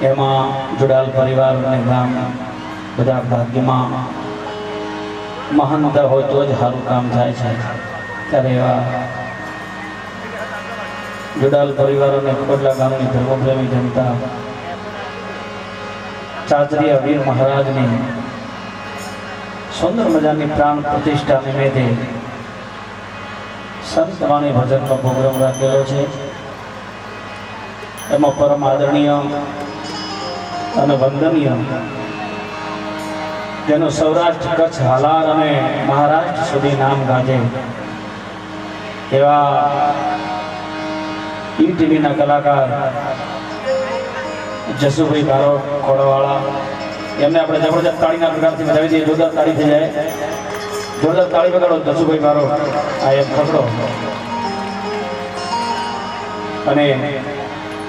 એમાં જોડાયેલ પરિવાર અને ગામ બધા ભાગ્યમાં મહાનતા હોય તો જ સારું કામ થાય છે. ત્યારે એવા જોડાયેલ પરિવાર અને કોટલા ગામની ધર્મપ્રેમી જનતા ચાચરિયા વીર મહારાજની સુંદર મજાની પ્રાણ પ્રતિષ્ઠા નિમિત્તે સંત વાણી ભજનનો પ્રોગ્રામ રાખેલો છે. એમાં પરમ આદરણીય અને વંદનીય જેનું સૌરાષ્ટ્ર, કચ્છ, હાલાર અને મહારાષ્ટ્ર સુધી નામ ગાજે એવા ઈટીવીના કલાકાર જસુભાઈ બારોટ ખોડવાળા, એમને આપણે જબરજસ્ત તાળીના પ્રકારથી વધાવી દઈએ. જોરદાર તાળી થઈ જાય, જોરદાર તાળી વગાડો જસુભાઈ બારોટ. આ એમ પકડો. અને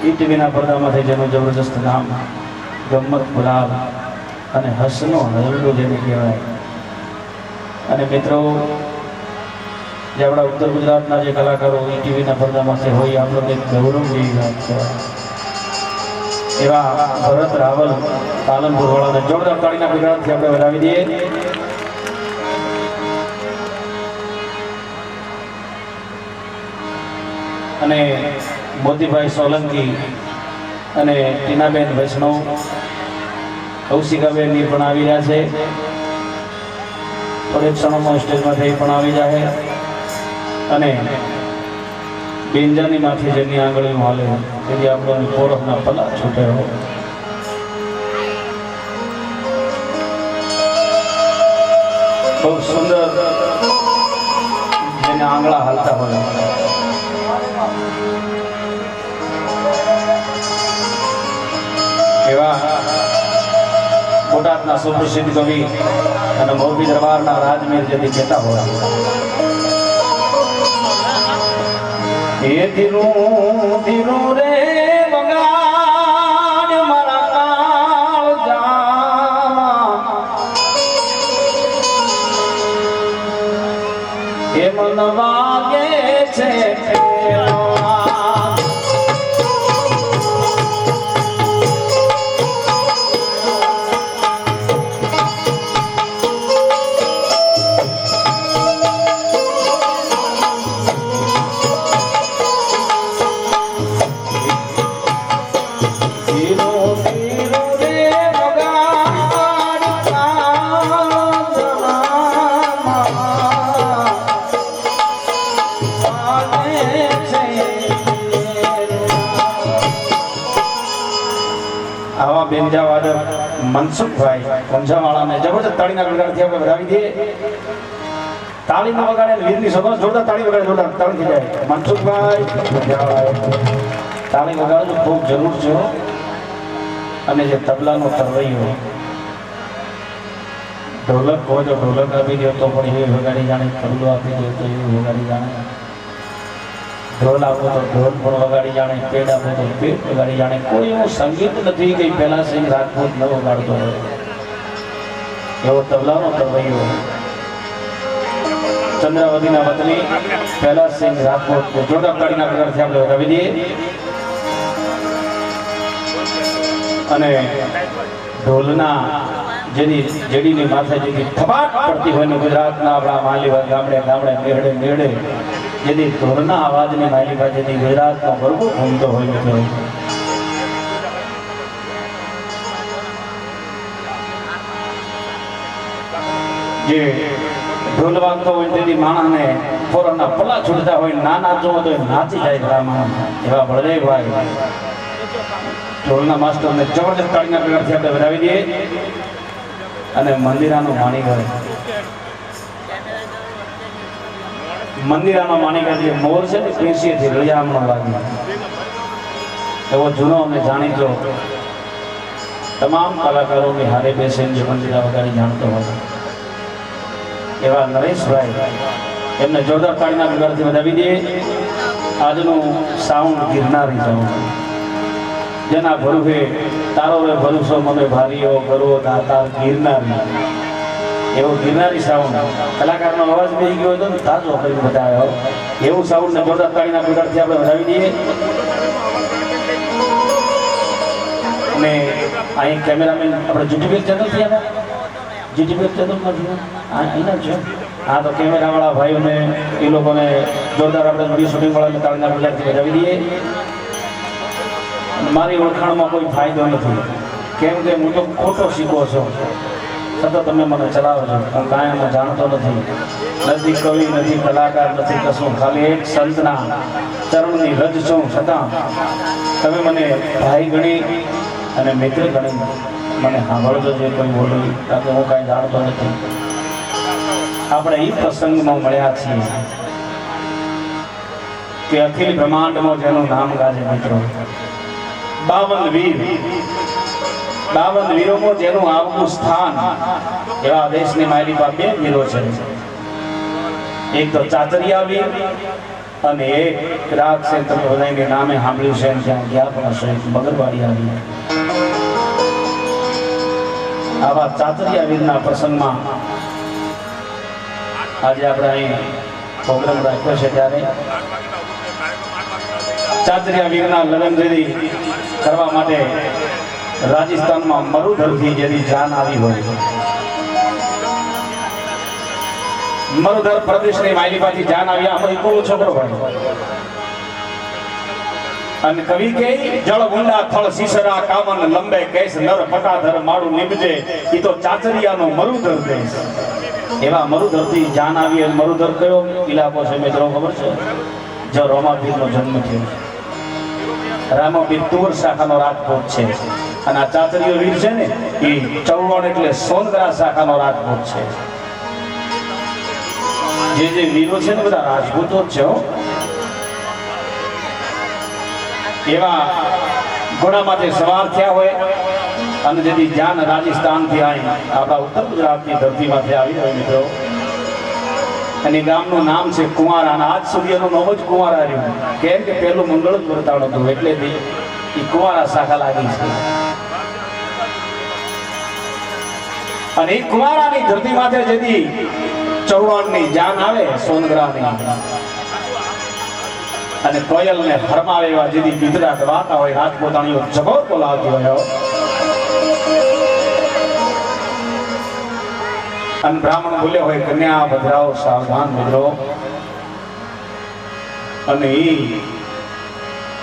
ઈટીવીના પડદામાંથી જેનું જબરજસ્ત નામ ગમ્મત ગુલાબ અને હસનો હરડો જેને કહેવાય. અને મિત્રો, જે આપણા ઉત્તર ગુજરાતના જે કલાકારો ઈટીવીના પડદામાંથી હોય, આપણને ગૌરવ જેવી વાત છે. એવા ભરત રાવલ પાલનપુર વાળાને જોરદાર તાળીના પ્રકારથી આપણે વધાવી દઈએ. અને મોતીભાઈ સોલંકી અને ટીનાબેન વૈષ્ણવ, કૌશિકાબેન એ પણ આવી રહ્યા છે. થોડીક ક્ષણોમાં સ્ટેજમાંથી પણ આવી જાય. અને બેંજાની માથે જેની આંગળીઓ હાલે તેથી આપણને પોરખના પલા છૂટે હોય. બહુ સુંદર જેને આંગળા હાલતા હોય એવા બોટાદના સુપ્રસિદ્ધ કવિ અને મોરબી દરબારના રાજમીર જેથી કહેતા હોય, એ ધીરું ધીરું રે વગાડ મારા કાળજામાં, એ મન વાગે છે મનસુખભાઈ પંજાવાળાને જબરજસ્ત તાળીના ગણગારથી આપણે વધાવી દઈએ. તાળી ન વગાડે વીરની સભા જોરદાર તાળી વગાડે, જોરદાર તાળી થઈ જાય. મનસુખભાઈ તાળી વગાડવું ખૂબ જરૂર છે. અને જે તબલાનો તરવૈયો ઢોલક હોય તો ઢોલક આપી દો તો પણ એવી વગાડી જાણે, તબલો આપી દો તો એવી વગાડી જાણે, ઢોલ આપો તો ઢોલ પણ વગાડી જાણે, પેડ આપો તો પેડ વગાડી જાણે. કોઈ એવું સંગીત નથી કે પહેલા સિંહ રાજપૂત ન વગાડતો હોય એવો તબલાનો તરવૈયો ચંદ્રાવતીના વતની પહેલા સિંહ રાજપૂત જોરદાર તાળીના પ્રકારથી આપણે વધાવી દઈએ. અને ઢોલના જેની જેડીની માથે જેની થપાટ પડતી હોય ને, ગુજરાતના આપણા માલીવા ગામડે ગામડે મેળે મેળે જેથી ઢોલના અવાજની માલિકા જેથી ગુજરાતનો ગરબો ઘૂમતો હોય મિત્રો, જે ઢોલ વાગતો હોય તેથી માણસને પોરના પલા છૂટતા હોય, ના નાચો તો નાચી જાય ખરા માણસ. એવા બળદેવભાઈ ઢોલના માસ્ટરને જબરજસ્ત તાળીના પ્રકારથી આપણે વધાવી દઈએ. અને મંદિરાનો માણીગર, મંદિરાનો માણીગર જે મોર છે ને પેશીએથી રળિયામણો લાગી એવો જૂનો અને જાણીતો તમામ કલાકારોની હારે બેસીને જે મંદિરા વગાડી જાણતો હતો એવા નરેશભાઈ, એમને જોરદાર તાળીના પ્રકારથી વધાવી દઈએ. આજનું સાઉન્ડ ગિરનારી સાઉન્ડ, જેના ભરૂખે તારો રે ભરૂસો મને ભારીઓ કરવો દાતા ગિરનારી, એવો ગિરનારી સાઉન્ડ કલાકારનો અવાજ બેસી ગયો હતો ને તાજો કરીને બતાવ્યો એવું સાઉન્ડ ને જોરદાર તાળીના પ્રકારથી આપણે વધાવી દઈએ. અને અહીં કેમેરામેન આપણે જીટીપી ચેનલથી આવ્યા, જીટીપી ચેનલમાંથી અહીંના છે. હા, તો કેમેરાવાળા ભાઈઓને એ લોકોને જોરદાર આપણે વિડીયો શૂટિંગ વાળાને તાળીના ગુજરાતથી બજાવી દઈએ. મારી ઓળખાણમાં કોઈ ફાયદો નથી, કેમ કે હું તો ખોટો શીખો છું. સતત તમે મને ચલાવો છો, હું કાંઈ એમાં જાણતો નથી. નથી કવિ, નથી કલાકાર, નથી કશું, ખાલી એક સંતના ચરણની રજ છું. છતાં તમે મને ભાઈ ગણી અને મિત્ર ગણી મને સાંભળજો જે કોઈ બોલું, કારણ કે હું કાંઈ જાણતો નથી. આપણે એ પ્રસંગમાં મળ્યા છીએ કે અખિલ બ્રહ્માંડમાં જેનું નામ ગાજે મિત્રો, 52 વીર, 52 વીરોમાં જેનું આગવું સ્થાન, એવા દેશની માયલી પર 2 વીરો છે. એક તો ચાચરિયા વીર અને એક રાગ છે, તમે બધાને નામે સાંભળ્યું છે, ત્યાં ગયા પણ હશે, બગરવાડિયા વીર. આવા ચાચરિયા વીરના પ્રસંગમાં આજે આપણે અહીં પ્રોગ્રામ રાખ્યો છે. ત્યારે ચાચરિયા વીરના લગ્ન કરવા માટે રાજસ્થાનમાં મરુધરથી જેની જાન આવી હોય, મરુધર પ્રદેશની માયલીમાંથી જાન આવ્યા. આમાં એક છોકરો હોય અને કવિ કે જળ ગુંડા થળ સીસરા કામન લંબે કેસ નર પટાધર માળું નિભજે, ઈ તો ચાચરિયાનો મરુધર દેશ. એવા મરુધરથી જાન આવી. અને મરુધર કયો ઇલાકો છે મિત્રો ખબર છે? જો રોમાપીરનો જન્મ થયો છે. રામાપીર તુવર શાખાનો રાજપૂત છે અને આ ચાચરિયો વીર છે ને એ ચૌવણ એટલે સોનગરા શાખાનો રાજપૂત છે. જે વીરો છે ને બધા રાજપૂતો જ છે. એવા ઘોડામાંથી સવાર થયા હોય અને જેથી જાન રાજસ્થાનથી આવી આપણા ઉત્તર ગુજરાતની ધરતીમાંથી આવી હોય મિત્રો. અને ગામનું નામ છે કુંવારા. અને આજ સુધી એનું નામ જ કુંવારા રહ્યું, કેમ કે પહેલું મંગળ જ વર્તાણ હતું, એટલે એ કુંવારા શાખા લાગી છે. અને એ કુંવારાની ધરતીમાંથી જેથી ચૌહાણની જાન આવે સોનગરાની, અને કોયલને ફરમાવે એવા જેથી ગુજરાત વાતા હોય, રાજપૂતાણીઓ જગોર બોલાવતી હોય. અને બ્રાહ્મણ બોલ્યો હોય કન્યા ભદ્રાઓ સાવધાન મિત્રો. અને એ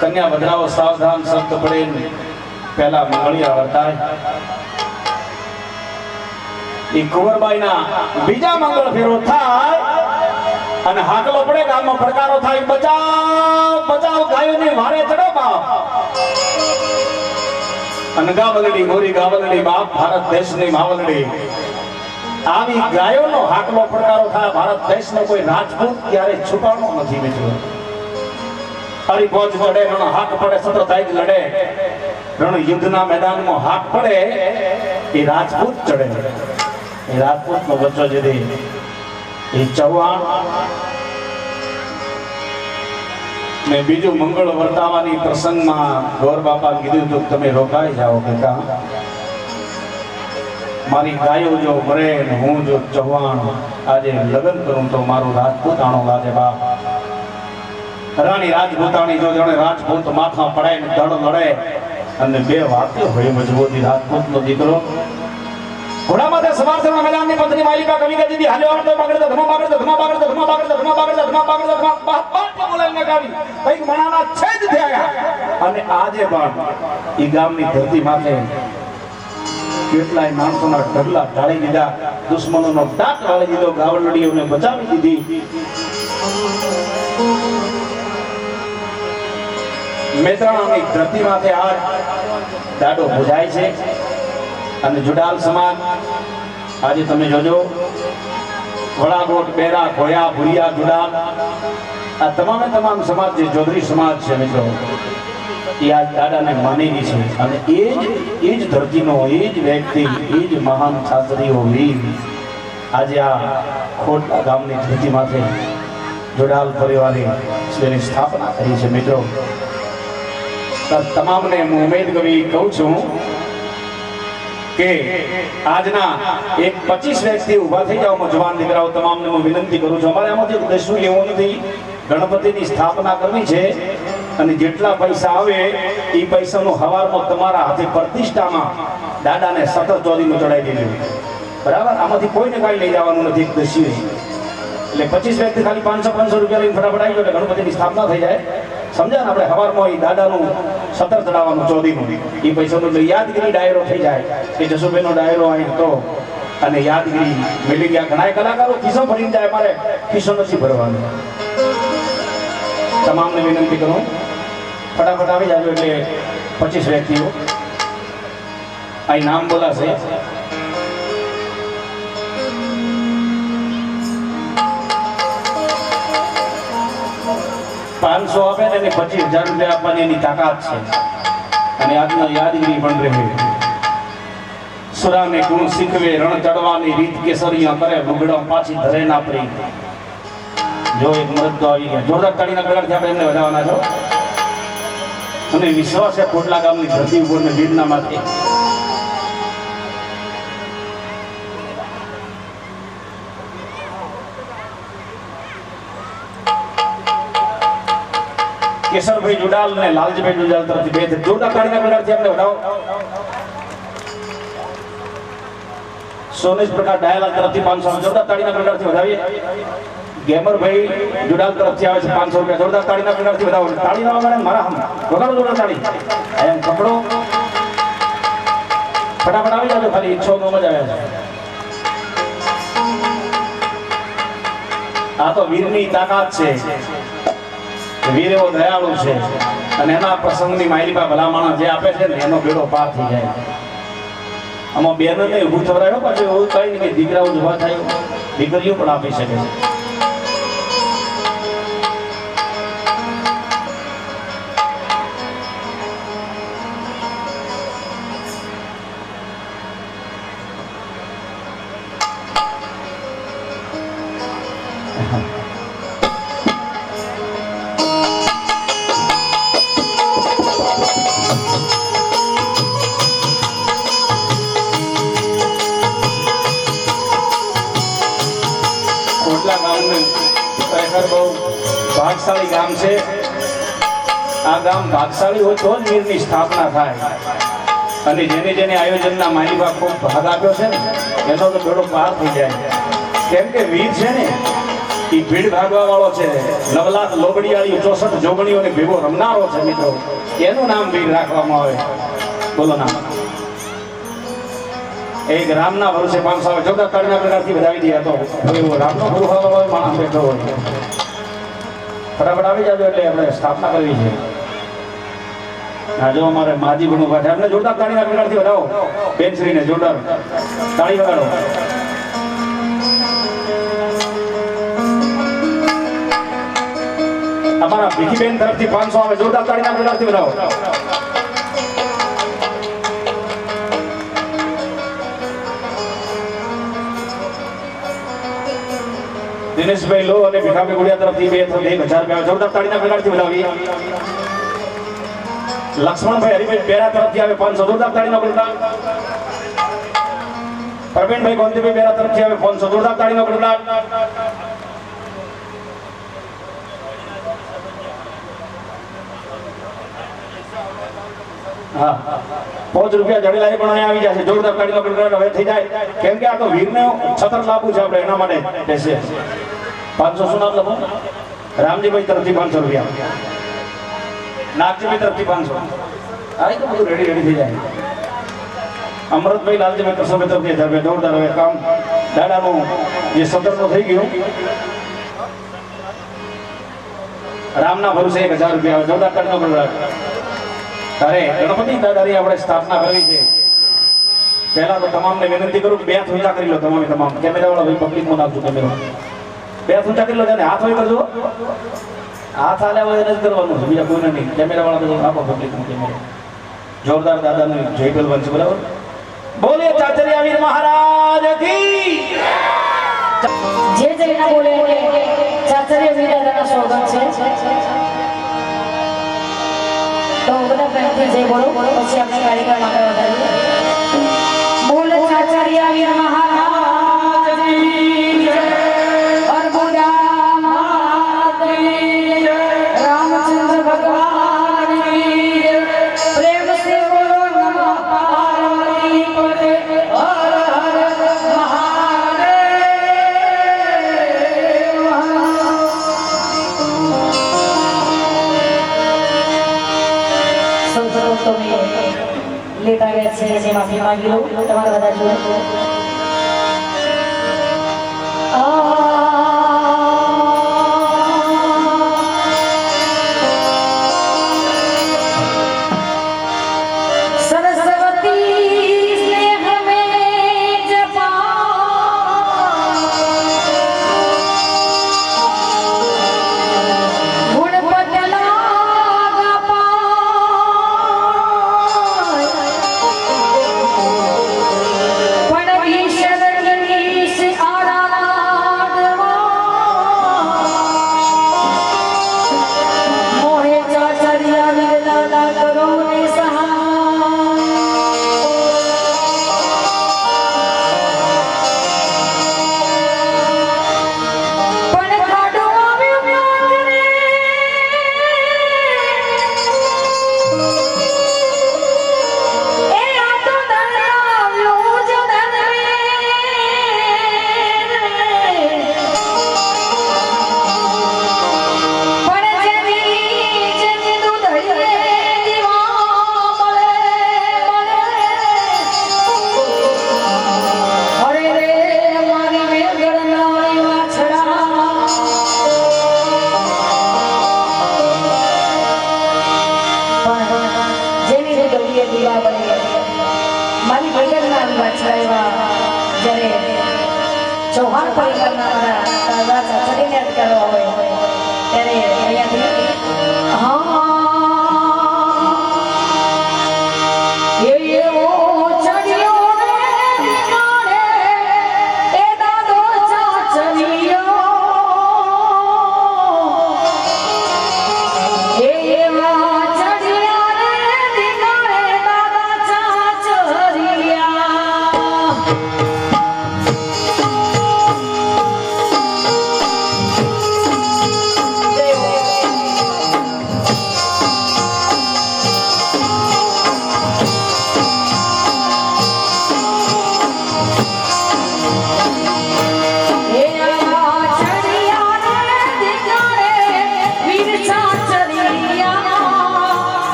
કન્યા ભદ્રાઓ સાવધાન શબ્દ પડે પહેલા મંગળિયા વર્તાય. એ કુંવરબાઈના બીજા મંગળ ફેરો થાય અને હાકલો પડે, ગામમાં પડકારો થાય, બચાવ બચાવ, ગાયોની વારે ચડો બાપ. અને ગાવલડી ગોરી ગાવલડી બાપ, ભારત દેશની માવલડી. આવી ગાયોનો હાકલો પડકારો થાય. ભારત દેશનો કોઈ રાજપૂત ક્યારે છુપાણો નથી મિત્રો. હરિભોજ પડે, રણ હાક પડે, સતતાઈ લડે, રણ યુદ્ધના મેદાનમાં હાક પડે, એ રાજપૂત ચડે. એ રાજપૂતનો બચ્ચો જેથી એ ચૌહાણ ને બીજું મંગળ વર્તાવાની પ્રસંગમાં ગોર બાપા કીધું તો તમે રોકાઈ જાઓ બેટા. મારી ગાયો જો મરે ને હું જો ચૌહાણ આજે લગ્ન કરું તો મારું રાજપૂતાણો લાગે બાપ. રાણી રાજપૂતાણી જો જાણે રાજપૂત માથા પડાય ને દળ લડે અને 2 વાક્યો હોય મજબૂતી. રાજપૂતનો દીકરો ઘોડામાં સવાર થવા મેદાનની પત્ની માલિકા કવિ કીધી હાલ્યો આવતો પકડતો ધમા પકડતો ધમા પકડતો ધમા પકડતો ધમા પકડતો ધમા પકડતો ધમા બાપ બોલાઈને ગાવી કઈક મણાના છેદ થયા. અને આજે પણ ઈ ગામની ધરતી માથે કેટલાય માણસોના ઢગલા ઢાળી દીધા, દુશ્મનોનો ડાક ઢાળી દીધો, ગાવલડીઓને બચાવી દીધી. મેત્રાણાની ધરતી માથે આ દાડો ભુજાય છે. અને જુડાલ સમાજ આજે તમે જોજો, વડાગોટ, બેરા, ખોયા, ભુરિયા, જુડાલ, આ તમામ સમાજ જે જોધરી સમાજ છે મિત્રો, એ આ દાદાને માનેલી છે. અને એ જ ધરતીનો એ જ વ્યક્તિ, એ જ મહાન શાસ્ત્રીઓ વીર આજે આ ખોટલા ગામની ધરતી માથે જોડાલ પરિવારે તેની સ્થાપના કરી છે મિત્રો. તમામને હું ઉમેદ કરી કહું છું કે આજના એક 25 વ્યક્તિ ઊભા થઈ જાવ, જવાન દીકરાઓ તમામને હું વિનંતી કરું છું. અમારે આમાંથી દસું લેવું નથી, ગણપતિની સ્થાપના કરવી છે અને જેટલા પૈસા આવે એ પૈસાનો હવારમાં તમારા હાથે પ્રતિષ્ઠામાં દાદાને સતત ચોરીનું ચડાવી દેજો, બરાબર? આમાંથી કોઈને કાંઈ લઈ જવાનું નથી. દસ્યુ એટલે 25 વ્યક્તિ ખાલી 500 રૂપિયા લઈને ફટાફટ આવી ગયો એટલે ગણપતિની સ્થાપના થઈ જાય. સમજ્યા ને? આપણે હવારમાં એ દાદાનું સતર ચડાવવાનું ચોરીનું એ પૈસાનું એટલે યાદગીરી ડાયરો થઈ જાય કે જસુભાઈનો ડાયરો અહીં હતો અને યાદગીરી મિલી ગયા. ઘણા કલાકારો ખિસ્સો ભરીને જાય, મારે ખિસ્સો નથી ભરવાનો. તમામને વિનંતી કરું ફટાફટ આવી જાજો એટલે 25 વ્યક્તિઓ અહીં નામ બોલાશે. ₹500 આપે ને એને 25,000 રૂપિયા આપવાની એની તાકાત છે. અને આજનો યાદગીરી પણ રહે. સુરાને ગુણ શીખવે રણ ચડવાની રીત કેસરિયા કરે લુગડા પાછી ધરે ના પ્રી. જો એક મરદ તો આવી ગયા. જોરદાર તાળીના ગળાથી આપણે એમને વધાવવાના છો. અને વિશ્વાસ છે કોટલા ગામની ધરતી ઉપર ને વીરના માથે કેશરભાઈ જુડાલ ને લાલજીભાઈ જુડાલ તરફથી બે જોરદાર તાળીના ગળાથી આપણે વધાવો. સોનેશ પ્રકાશ ડાયલાલ તરફથી 500 જોરદાર તાળીના ગળાથી વધાવીએ. ગેમરભાઈ જુડાલ તરફથી આવે છે 500 રૂપિયા. જોરદાર તાળીના ગળાથી વધાવો. તાળી ના વગાડે મારા હમ વગાડો જોરદાર તાળી. એમ પકડો ફટાફટ આવી જાજો. ખાલી ઈચ્છો નો મજા આવે છે. આ તો વીરની તાકાત છે. વીર એવો દયાળુ છે અને એના પ્રસંગની માયરીપા ભલા માણસ જે આપે છે ને એનો બેડો પાર થઈ જાય. આમાં બેન ને ઊભું થવરાયો પાછું એવું કઈ નહીં કે દીકરાઓ જ ઉભા થાય, દીકરીઓ પણ આપી શકે છે. કોટલા ગામનું ખરેખર બહુ ભાગશાળી ગામ છે. આ ગામ ભાગશાળી હોય તો જ વીરની સ્થાપના થાય. અને જેને જેને આયોજનના માલિકા ખૂબ ભાગ આપ્યો છે ને એનો તો બેડો પાર થઈ જાય. કેમ કે વીર છે ને એ ભીડ ભાગવા વાળો છે. 9 લાખ લોબડીયાળી 64 જોગણીઓને ભેગો રમનારો છે મિત્રો. એનું નામ વીર રાખવામાં આવે. બોલો નામ. એક રામના ભરોસે 500 આવે. જોરદાર તાળીના ગળાથી વધાવી દે. તો એવું રામનો ભરોસો હોય માણસ બેઠો હોય. ફટાફટ આવી જાજો એટલે આપણે સ્થાપના કરવી છે. આ જો અમારે માજી ગુણ ઉભા છે. એમને જોરદાર તાળીના ગળાથી વધાવો. બેનશ્રીને જોરદાર તાળી વગાડો. અમારા ભીખીબેન તરફથી 500 આવે. જોરદાર તાળીના ગળાથી વધાવો. દિનેશભાઈ લો અને ભીખાભાઈ ગુડિયા તરફથી 1000 રૂપિયા. જોરદાર તાળીના ગળાથી વધાવી. લક્ષ્મણભાઈ હરિભાઈ બેરા તરફથી આવે 500. જોરદાર તાળીના ગળા. પ્રવીણભાઈ ગોંધીભાઈ બેરા તરફથી આવે 500. જોરદાર તાળીના ગળા. હા 5 રૂપિયા જડેલા એ પણ અહીંયા આવી જશે. જોરદાર તાળીનો ગળગડાટ હવે થઈ જાય. કેમ કે આ તો વીરને છત્ર લાવવું છે આપણે એના માટે બેસે. 500 શું નામ લખો? રામજીભાઈ તરફથી 500 રૂપિયા. નાગજીભાઈ તરફથી 500. આ તો બધું રેડી થઈ જાય. અમૃતભાઈ લાલજીભાઈ કૃષ્ણભાઈ તરફથી 1000 રૂપિયા. જોરદાર હવે કામ દાદાનું જે સત્તરનું થઈ ગયું. રામના ભરોસે 1000 રૂપિયા. જોરદાર તાળીનો ગળગડાટ. અરે ગણપતિ દાદાની આપણે સ્થાપના કરવી છે. પહેલા તો તમામને વિનંતી કરું કે 2 હાથ ઊંચા કરી લો. તમામ કેમેરા વાળા ભાઈ પબ્લિક માં નાખજો. કેમેરો 2 હાથ ઊંચા કરી લો. હાથ હોય કરજો. હાથ આલ્યા હોય એને જ કરવાનું છે, બીજા કોઈને નહીં. કેમેરા વાળા બધું આપો પબ્લિક નો કેમેરો. જોરદાર દાદાનું જય બલવંત છે. બરાબર બોલે ચાચરિયા વીર મહારાજ કી જે જઈને બોલે ચાચરિયા વીર દાદાના સ્વાગત છે. તો બધા પ્રેમથી જય બોલો. પછી આપણે કાર્યક્રમ આગળ વધારીએ. બોલે ચાચરિયા વીર મહારાજ કી જય. અર્બુદા માતની જય. રામચંદ્ર ભગવાન તો મેં લેટ આવ્યા છે જે માફી માંગી લઉં તમારા બધા જોડે મારી ભગતના વાછરાવા જ્યારે ચૌહાણ પરિવારના મારા દાદા ચાચડીને અટકાવવા હોય ત્યારે અહીંયાથી હા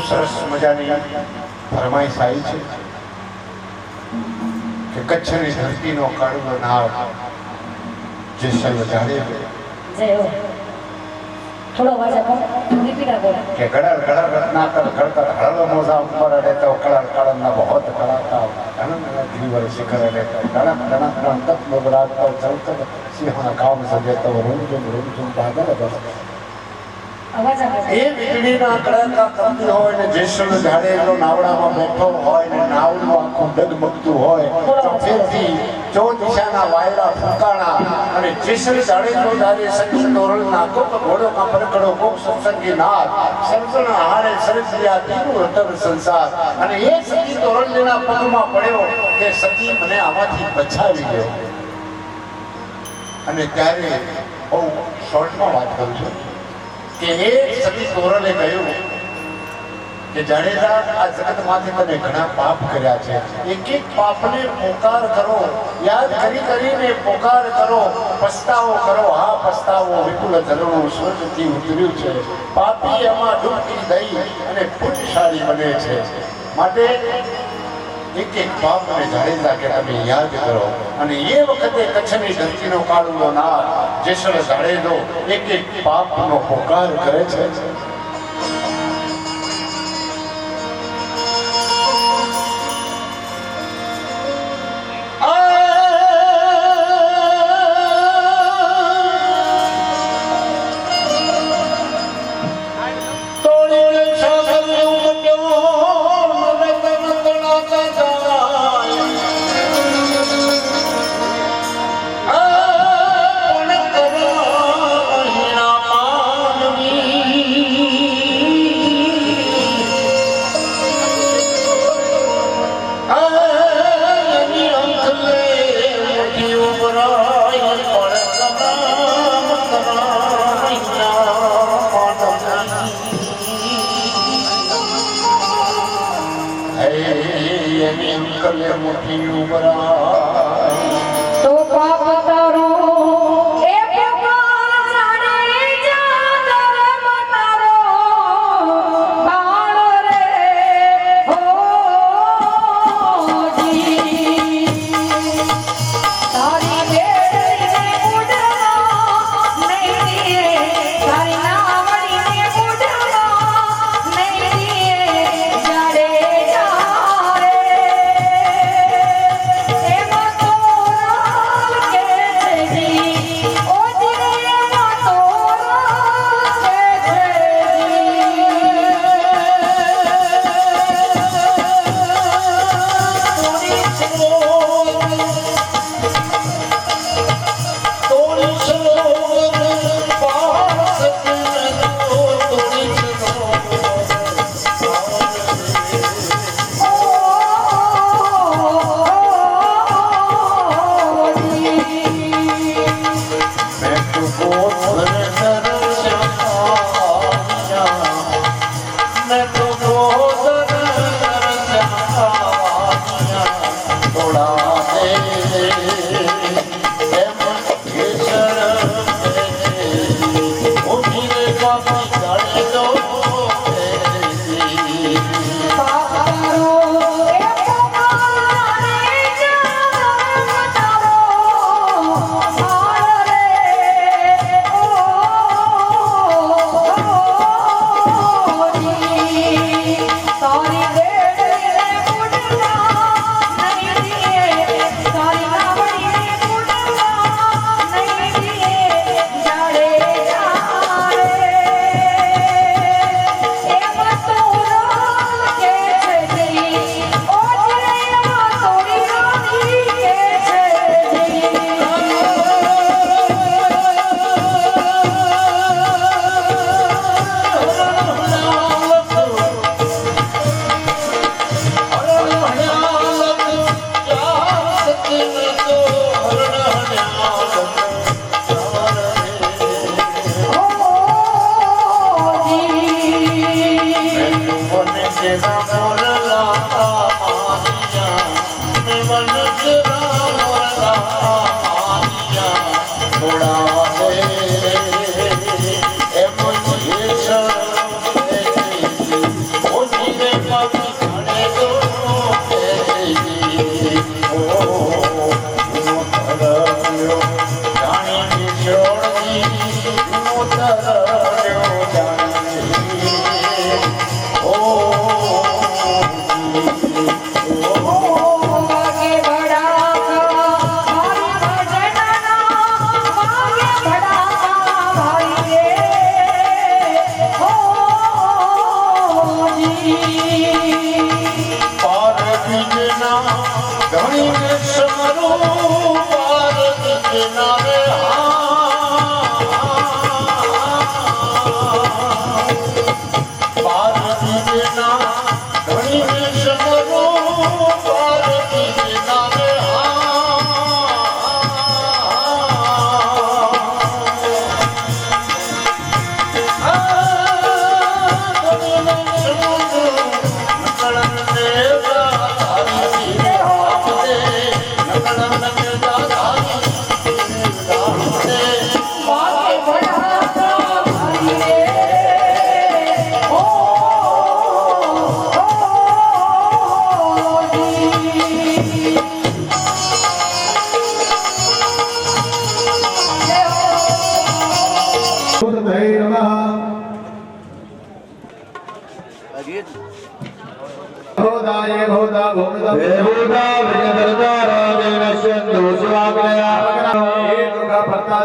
સરસ મજાની ફરમાઈશ આવી છે કે કચ્છની ધરતીનો કાળનો નાવ જેસલ જાડેજો જય હો થોડો અવાજ આપો રિપીટ આપો કે ગળર ગળર રત્નાકર ગળકર હળવ મોજા ઉપર રહેતો કળર કળરના બહોત કળાતા ધનન ધીવર શિખર રહેતો ધણક ધણક ધણક મબરાતો ચલતલ સિંહના કામ સજેતો રૂમ બાદલ બસ અવાજ આપો એ વીજળીના કડાકા કરતી હોય ને જેસલ જાડેજો નાવડામાં બેઠો હોય ને નાવનું આખું ડગમગતું હોય તો ફેરથી જો દિશાના વાયરા ફૂંકાણા અને જેસલ જાડેજો જારે સંગ દોરણના કોક ઘોડો કા પરકડો કોક સત્સંગી નાદ સર્જન હારે સરસિયા દીનું રતન સંસાર અને એ સતી દોરણના પગમાં પડ્યો કે સતી મને આમાંથી બચાવી ગયો અને ત્યારે બહુ શોર્ટમાં વાત કરું છું કે એ સતી તોરલે કહ્યું કે જાડેજા આ જગતમાંથી તમે ઘણા પાપ કર્યા છે એક એક પાપને પોકાર કરો યાદ કરી કરીને પોકાર કરો પસ્તાવો કરો હા પસ્તાવો વિપુલ ઝરણું સ્વર્ગથી ઉતર્યું છે પાપી એમાં ડૂબકી દઈ અને પુણ્યશાળી બને છે માટે એક એક પાપને જાડેજા કે તમે યાદ કરો અને એ વખતે કચ્છની ધરતીનો કાળુનો નાદ જેસલ જાડેજો એક એક પાપનો પોકાર કરે છે તો પાપ તારો એ પુકાર જાણે જાદર મતારો બાળ રે હો જી તારી બેડીને ઉડવા નહીં દીએ તારી નાવડીને ઉડવા નહીં દીએ જાડે જારે એમાં તોરા કે જી ઓ જી એમાં તોરા કે Oh,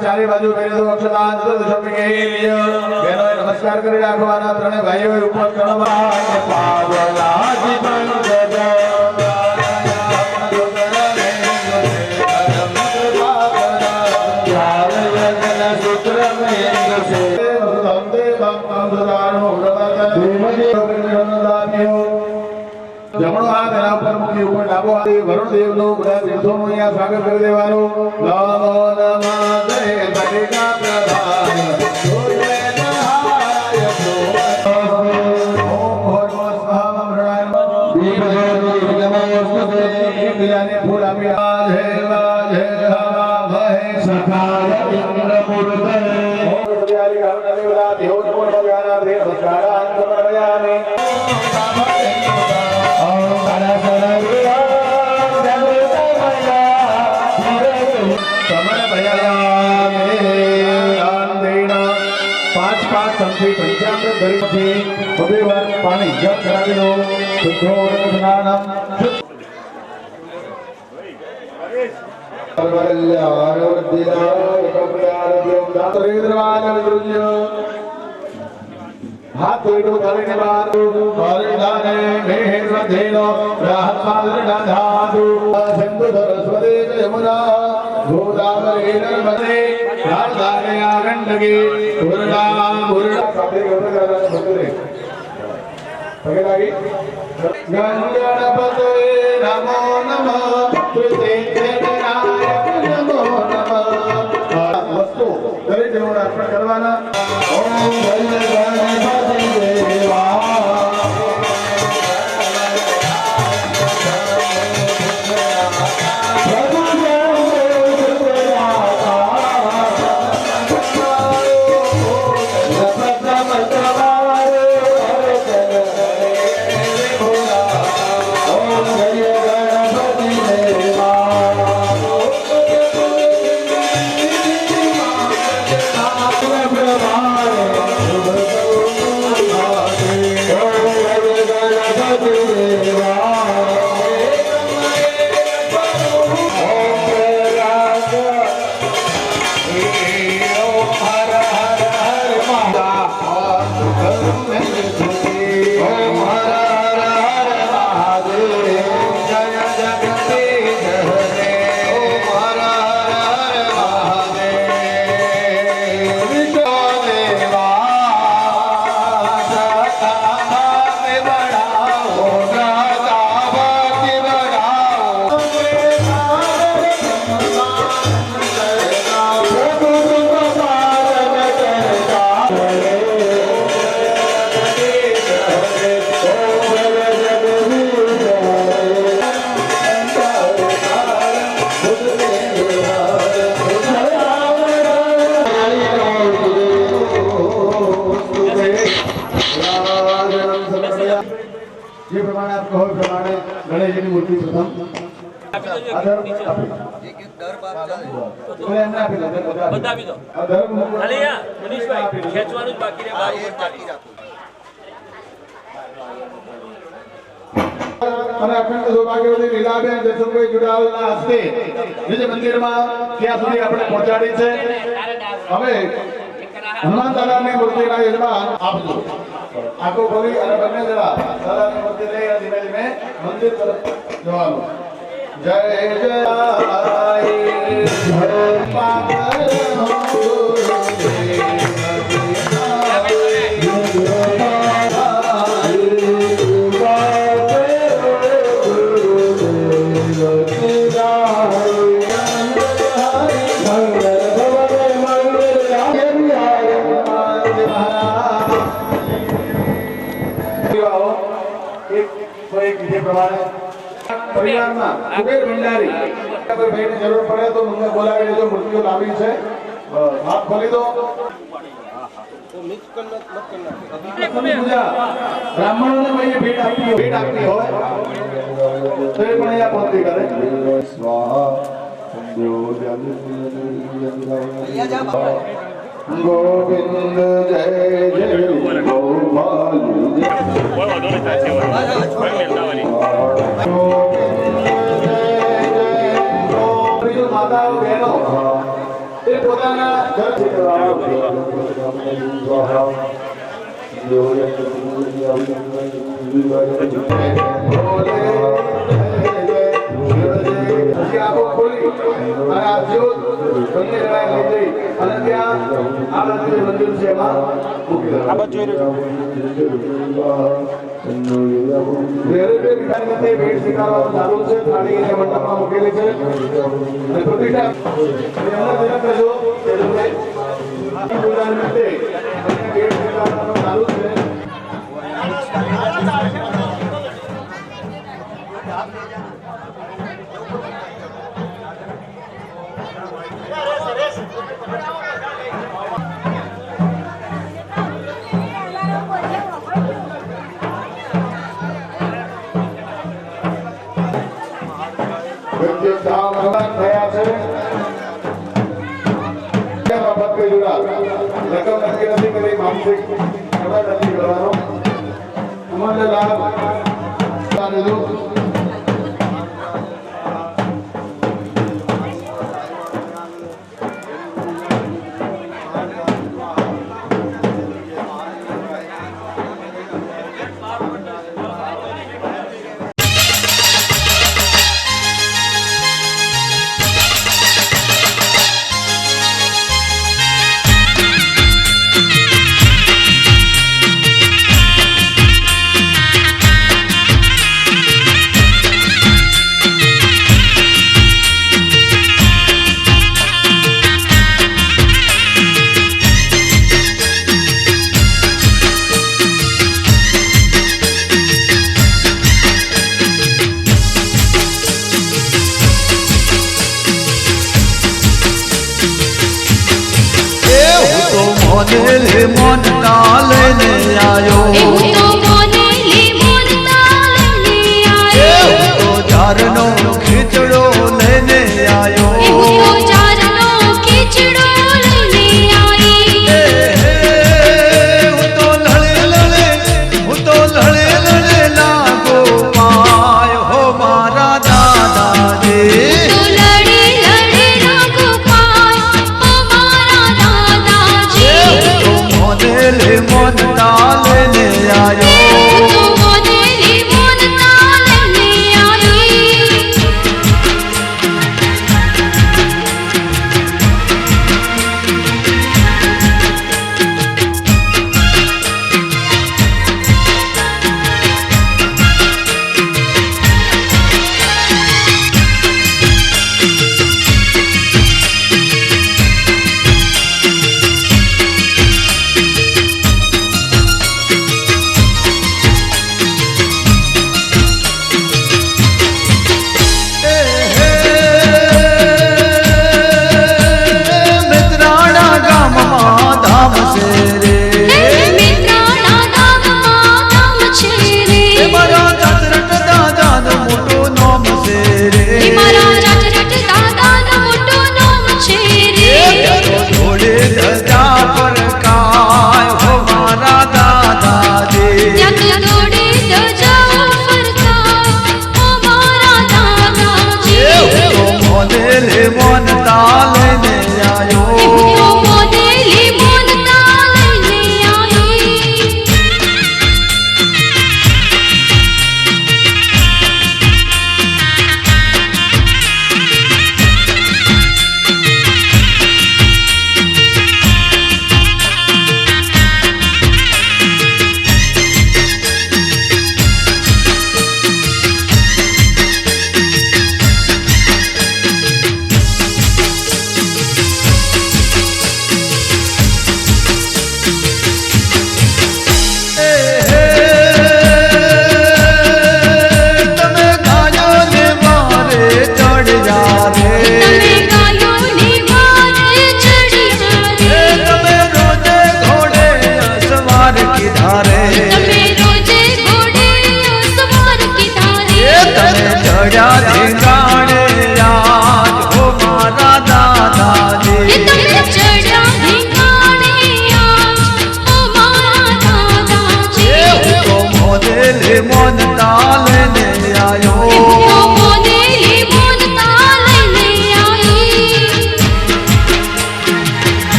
ચારે બાજુ નમસ્કાર કરી રાખવાના ત્રણે ભાઈઓ ઉપર જમણો હાથ એના ઉપર મૂકી ઉપર ડાબો હાથ વરુણ દેવ નું બધા તીર્થોનું અહીંયા સ્વાગત કરી દેવાનું. નમો નમઃ દૈવિકા પ્રભાય ફૂલ આપી પાણી જળ કરાવી દો. હાથ પેટો કરીને બહાર હરિદાને મેહર વધેલો રાહત પાદરના ધાતુ સિંધુ સરસ્વતી યમુના ગોદાવરી નર્મદે રાધાને આગંડકી પૂર્ણા પૂર્ણા સાથે ગોદાવરી પગે લાગી ગણપતે નમો નમઃ ત્રિનેત્રનાયક નમો નમઃ. વસ્તુ દરેક જણોને અર્પણ કરવાના. ઓમ જય ગણપતિ દેવા જે પ્રમાણે આપ કહો પ્રમાણે ગણેશજીની મૂર્તિ પ્રથમ બતાવી દો ખાલી આ મનીષભાઈ ખેંચવાનું જ બાકી રે બાર ઉપર ચાલી અને અખંડ સૌભાગ્યવતી લીલાબેન જસુભાઈ જુડાલના હસ્તે નિજ મંદિરમાં ત્યાં સુધી આપણે પહોંચાડી છે. હવે હનુમાન દાદાની મૂર્તિના યજમાન આપજો. આંખો ખોલી અને બંને જણા દાદાની મૂર્તિ લઈ અને ધીમે ધીમે મંદિર તરફ જવાનું. જય જય પરિવારમાં કુબેર ભંડારી કોઈ ભાઈને જરૂર પડે તો મને બોલાવી લેજો. મૂર્તિઓ લાવી છે. હાથ ખોલી દો. બ્રાહ્મણોને ભાઈ ભેટ આપી હોય તો એ પણ અહીંયા પહોંચી કરે. ગોવિંદ જય જય ગોપાલ જય માતાઓ બહેનો એ પોતાના આંખો ખોલી અને આ જ્યોત બંને જણાએ લઈ જઈ અને ત્યાં આ મંદિર છે એમાં મૂકી દો. ભેટ સ્વીકારવાનું ચાલુ છે. થાળી અને મંડપમાં મૂકેલી છે. અને પ્રતિષ્ઠા એમના જનક રહેજો. પૂજા નિમિત્તે ભેટ સ્વીકારવાનું ચાલુ છે. થયા છે. બાબત કઈ જોડા રકમ નક્કી નથી કરી. માનસિક નથી કરવાનો. અમારે લાભ મોનેલી મોન તાલને આયો તો મોનેલી મોન તાલને આયો તો ચારનો ખીચડો લઈને આયો તો ચારનો ખીચડો લઈને આવી હું તો લડે લડે લાગો પાય હો મારા દાદાજી તો લડે લડે લાગો પાય ઓ મારા દાદાજી મોનેલી મોન તાલને આયો તો મોનેલી મોન તાલને આવી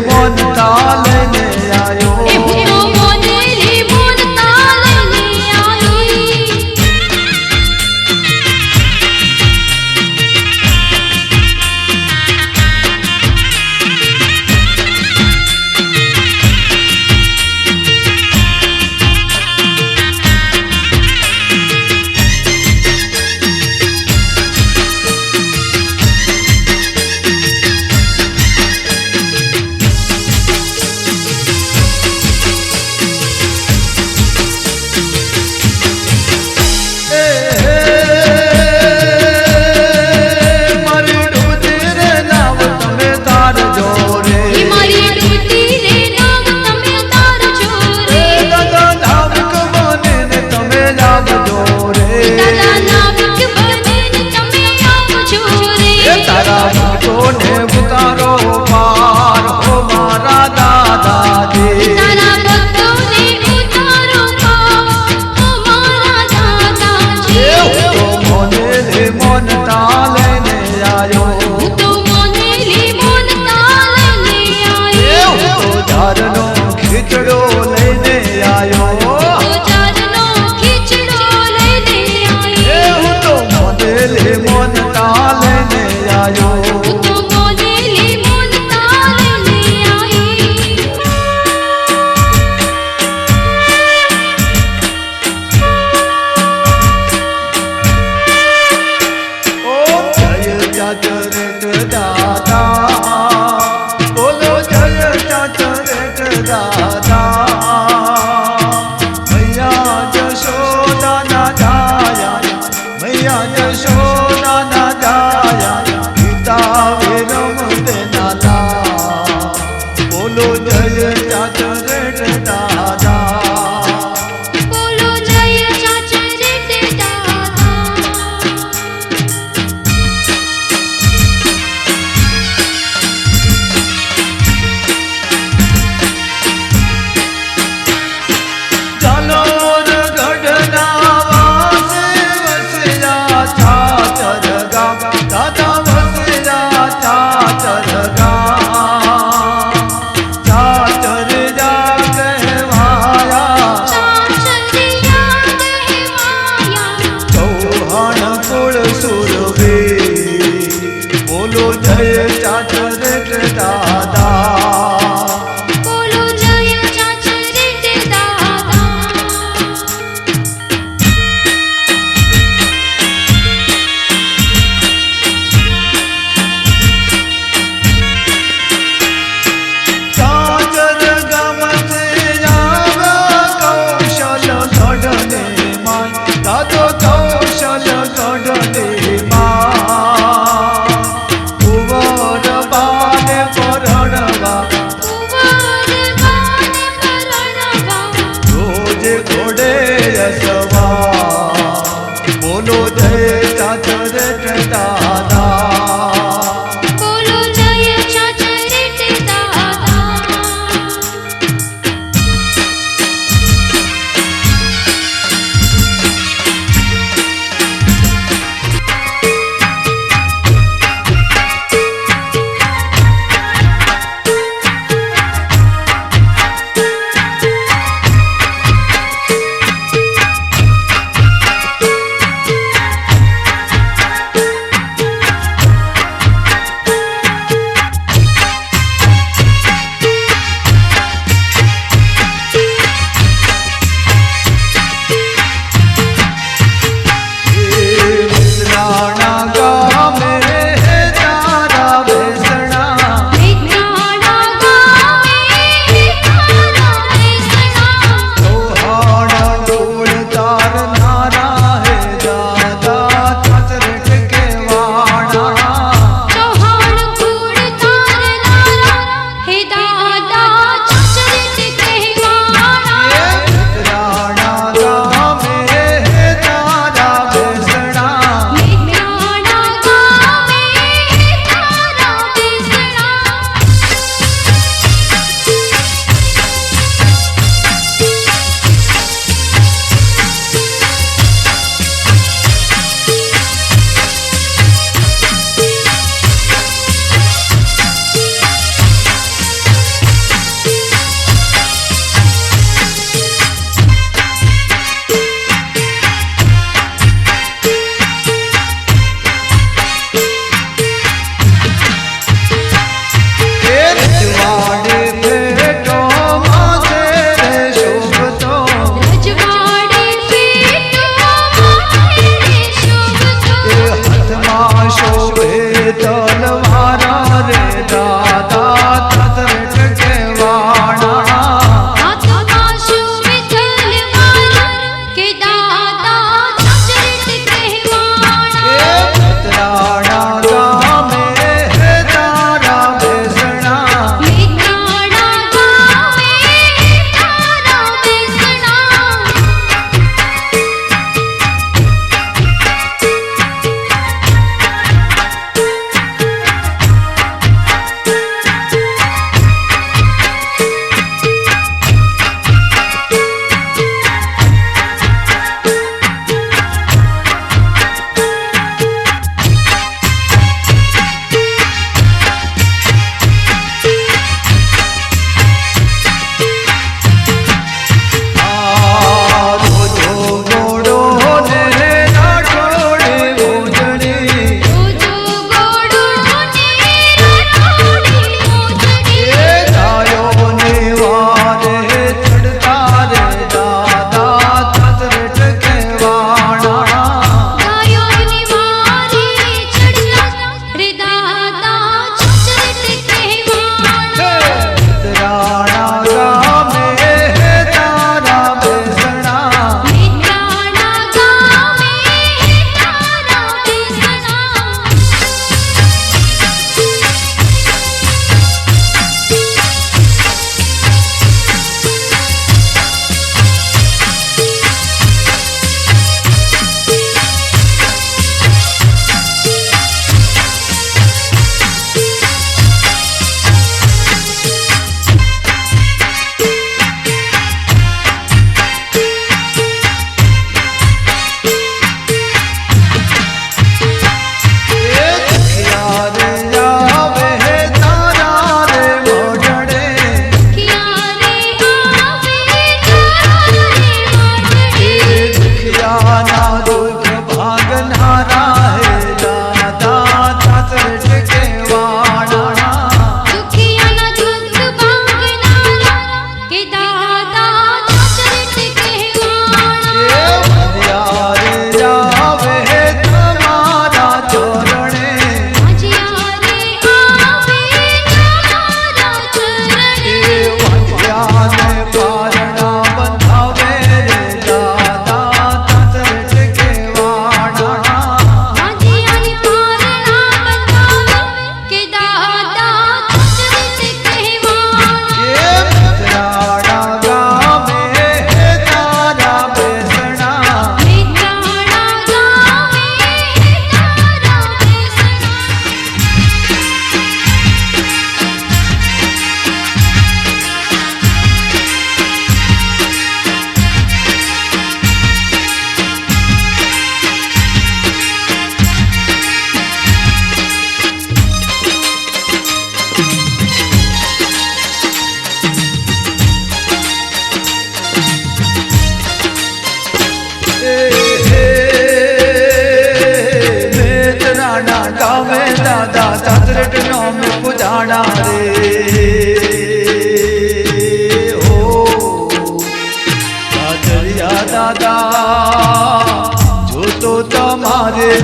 મોનતા લઈને આયો એ હું તો મોનેલી મોનતા લઈને આવી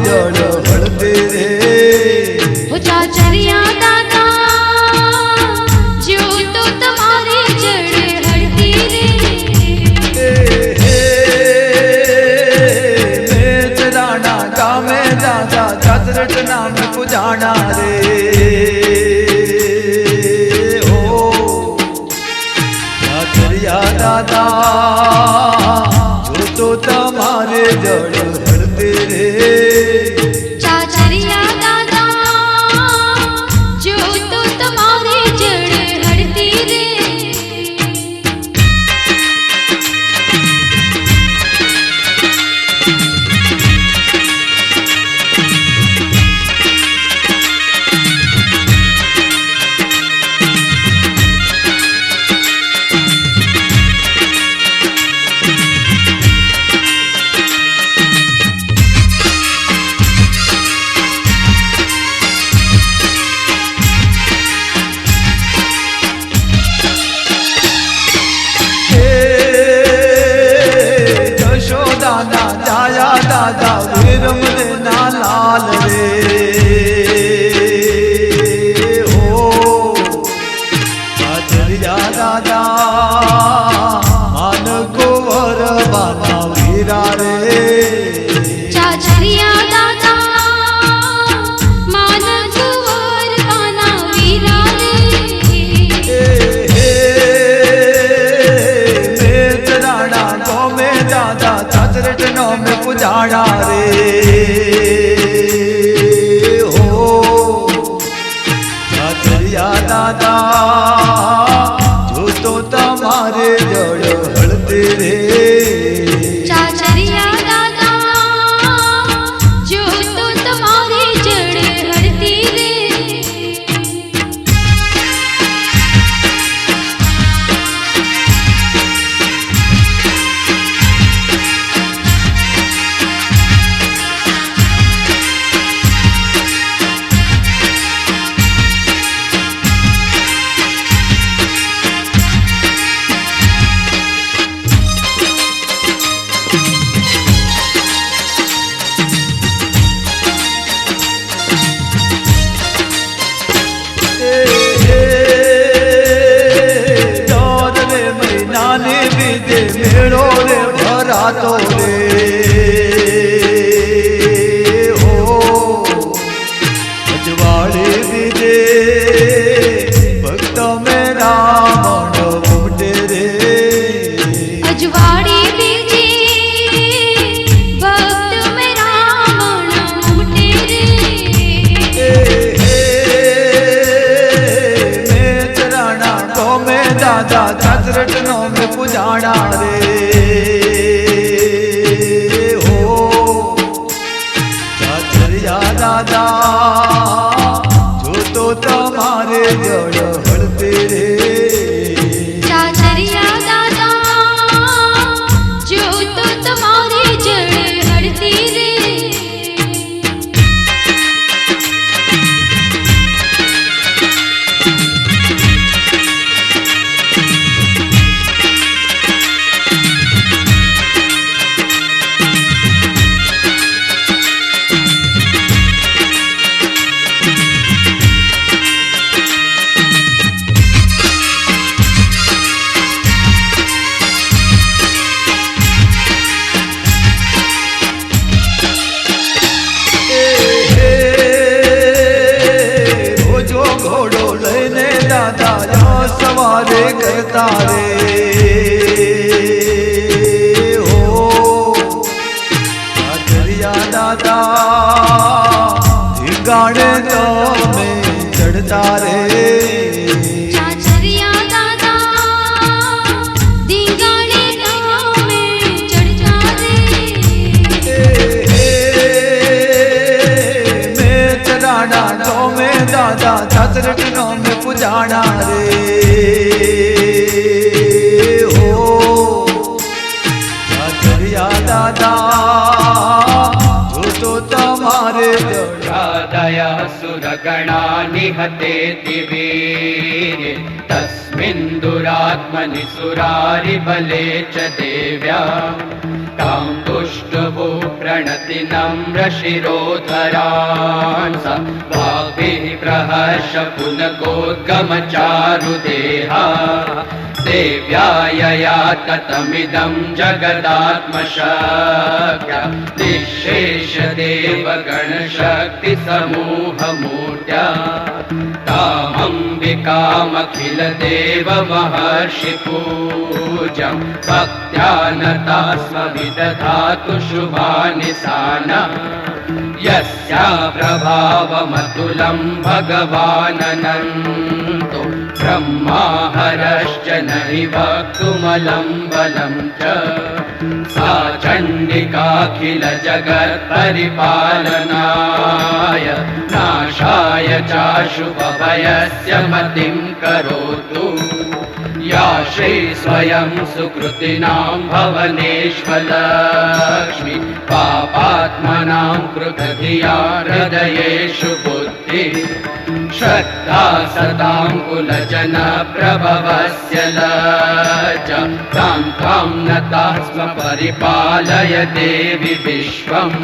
જળ હળતે રે वो चाचरिया दादा जो तो तुम्हारे जड़ हड़ती रे મેતરાણા ગામે દાદા ચાતરટ નામ પૂજાણા રે ઓ ચાચરિયા દાદા જો તો તમારે જળ હળતે રે चाचरिया दादा जो तो तुम्हारे जड़ हड़ती रे જશોદાના જાયા દાદા વીરમને ના લાલ રે હો ચાચરિયા દાદા માન કુંવર બાના વીરા રે चाचरिया दादा मान कुंवर काना वीरा रे મેતરાણા ગોમે દાદા ચાતરટ નામ પૂજાણા રે હો ચાચરિયા દાદા જો તો તમારે જળ હળતે રે चाचरिया दादा जो तो तुम्हारे जड़ हड़ती रे દોરને મહિનાને બીજે મેળો રે ભરાતો રે હો અજવાળે બીજે ભક્ત મેરા મન ઉમટે રે अजवाड़ी बीजे भक्त मेरा मन उमटे रे મેતરાણા ગોમે દાદા ચાતરટ નામ પૂજાણા રે હો ચાચરિયા દાદા જો તો તમારે જળ હળતે રે चाचरिया दादा जो तो तुम्हारे जड़ हड़ती रे રોજો ઘોડો લઈને દાદા યો સવારે કરતા રે હો ચાચરિયા દાદા ધીંગાણે તમે ચડતા રે चाचरिया दादा दीगाने नामे चढ़ता रे મેતરાણા ગોમે દાદા ચાતરટ નામ પૂજાણા રે હો ચાચરિયા દાદા જો તો તમારે જળ दया सुरगणा निहते दिवीर तस्मिन् दुरात्मनि सुरारि बले च देव्या तां तुष्टुभो प्रणति नम्र शिरोधरान् स वाग्भिः प्रहर्ष पुनकोद्गमचारुदेहा देव्यायया ततमिदं जगदात्मशक्त्या निःशेषदेवगणशक्तिसमूहमूर्त्या तामम्बिकामखिलदेवमहर्षिपूज्यं भक्त्या नता स्म विदधातु शुभानि साना यस्या प्रभावमतुलं भगवाननन्तो ब्रह्मा हरश्च नहि वक्तुमलं बलं च सा चण्डिकाखिल जगत्परिपालनाय नाशाय चाशुभभयस्य मतिं करोतु या श्री स्वयं सुकृतिनां भवनेष्वलक्ष्मी पापात्मनां कृतधिया हृदयेषु बुद्धि श्रद्धा सतां कुलजन प्रभवस्य लज्जा तां त्वां नता स्म परिपालय देवि विश्वम्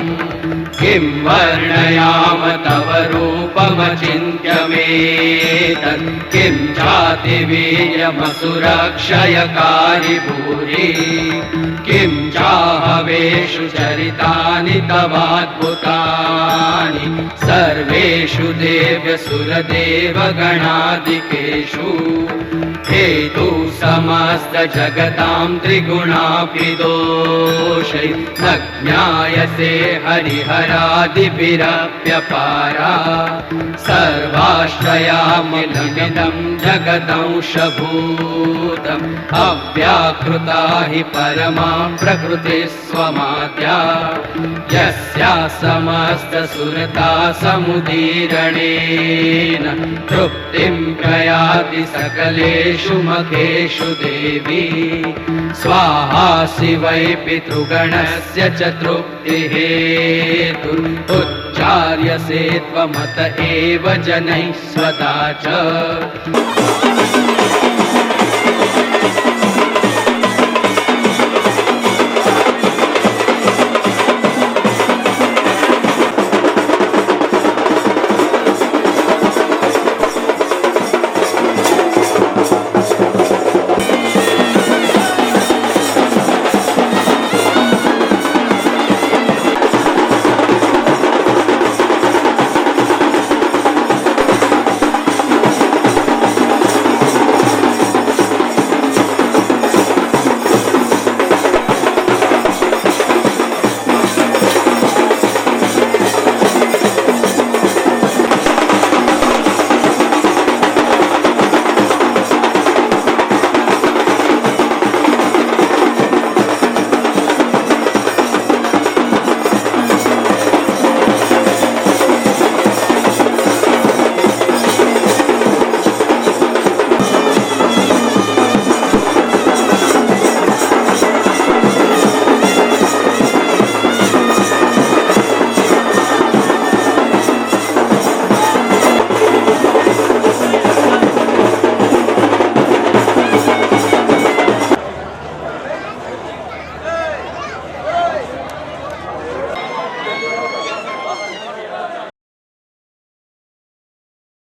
किं वर्णयाम तव रूपमचिन्त्यमेतत् किं चातिवीर्यमसुरक्षयकारि भूरि किं चाहवेषु चरितानि तवाद्भुतानि सर्वेषु देव्यसुरदेवगणादिकेषु हेतु समस्त जगतां त्रिगुणापि दोषै न ज्ञायसे हरिहरादिभिरप्यपारा सर्वाश्रयामिदं जगदंशभूतम् अव्याकृता हि परमा प्रकृतिः स्वमाद्या यस्या समस्तसुरता समुदीरणेन तृप्तिं प्रयाति सकलेषु मखेषु देवी स्वाहा शिवै पितृगणस्य च तृप्तिहेतु उच्चार्यसे त्वमत एव जनैः स्वदा च